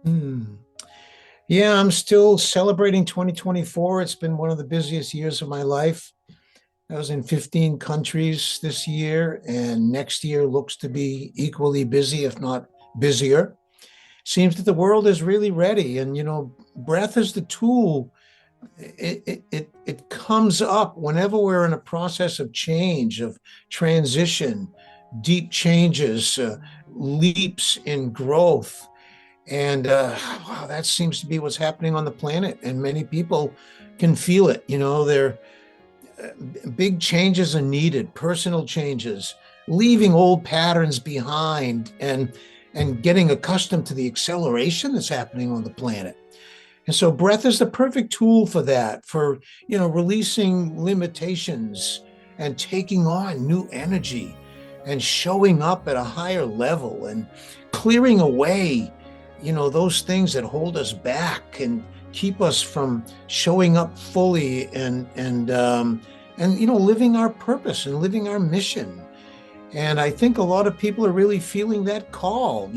Hmm. Yeah, I'm still celebrating 2024. It's been one of the busiest years of my life. I was in 15 countries this year, and next year looks to be equally busy, if not busier. Seems that the world is really ready. And, breath is the tool. It comes up whenever we're in a process of change, of transition, deep changes, leaps in growth. And wow, that seems to be what's happening on the planet. And many people can feel it. Big changes are needed, personal changes, leaving old patterns behind and getting accustomed to the acceleration that's happening on the planet. And so breath is the perfect tool for that, for releasing limitations and taking on new energy and showing up at a higher level and clearing away, those things that hold us back and keep us from showing up fully and living our purpose and living our mission. And I think a lot of people are really feeling that call.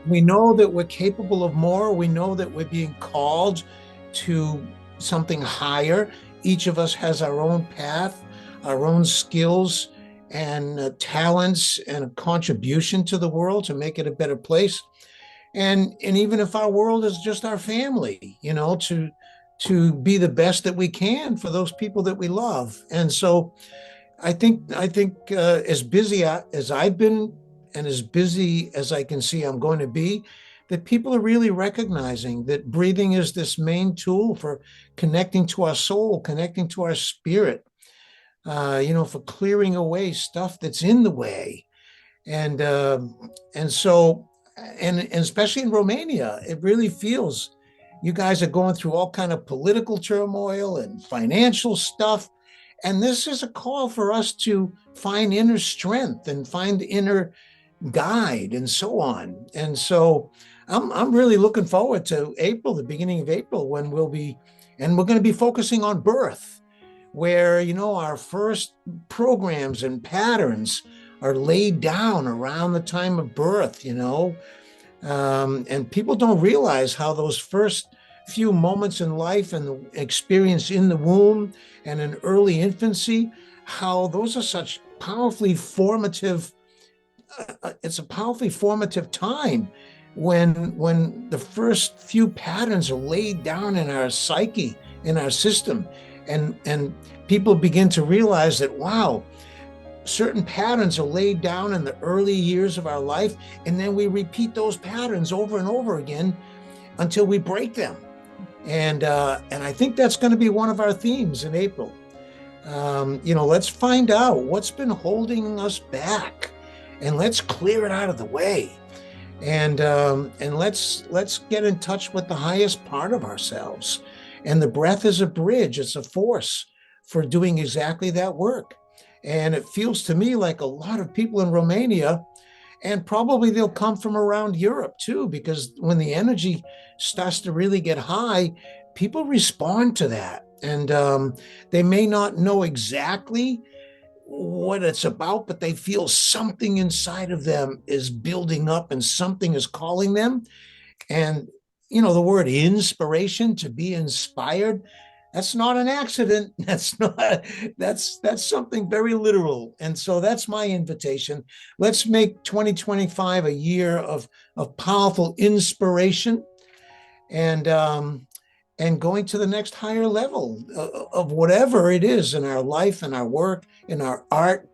We know that we're capable of more. We know that we're being called to something higher. Each of us has our own path, our own skills and talents and a contribution to the world to make it a better place. And even if our world is just our family, to be the best that we can for those people that we love. And so I think as busy as I've been and as busy as I can see I'm going to be, that people are really recognizing that breathing is this main tool for connecting to our soul, connecting to our spirit, for clearing away stuff that's in the way. And uh, and especially in Romania, it really feels you guys are going through all kind of political turmoil and financial stuff. And this is a call for us to find inner strength and find inner guide and so on. And so I'm really looking forward to April, the beginning of April, when we're going to be focusing on birth, where, our first programs and patterns are laid down around the time of birth, and people don't realize how those first few moments in life and the experience in the womb and in early infancy, how those are such powerfully formative. It's a powerfully formative time when the first few patterns are laid down in our psyche, in our system, and people begin to realize that, wow, certain patterns are laid down in the early years of our life, and then we repeat those patterns over and over again until we break them. And I think that's going to be one of our themes in April. Let's find out what's been holding us back, and let's clear it out of the way. And let's get in touch with the highest part of ourselves. And the breath is a bridge; it's a force for doing exactly that work. And it feels to me like a lot of people in Romania, and probably they'll come from around Europe too, because when the energy starts to really get high, people respond to that. And they may not know exactly what it's about, but they feel something inside of them is building up and something is calling them. And, the word inspiration, to be inspired, that's not an accident. That's something very literal. And so that's my invitation. Let's make 2025 a year of powerful inspiration and going to the next higher level of whatever it is in our life, in our work, in our art,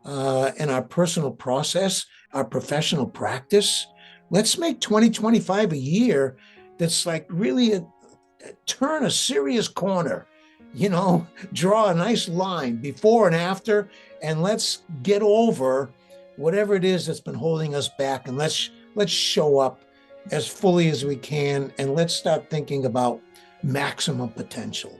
in our personal process, our professional practice. Let's make 2025 a year that's like really turn a serious corner, draw a nice line before and after, and let's get over whatever it is that's been holding us back, and let's show up as fully as we can, and let's start thinking about maximum potential.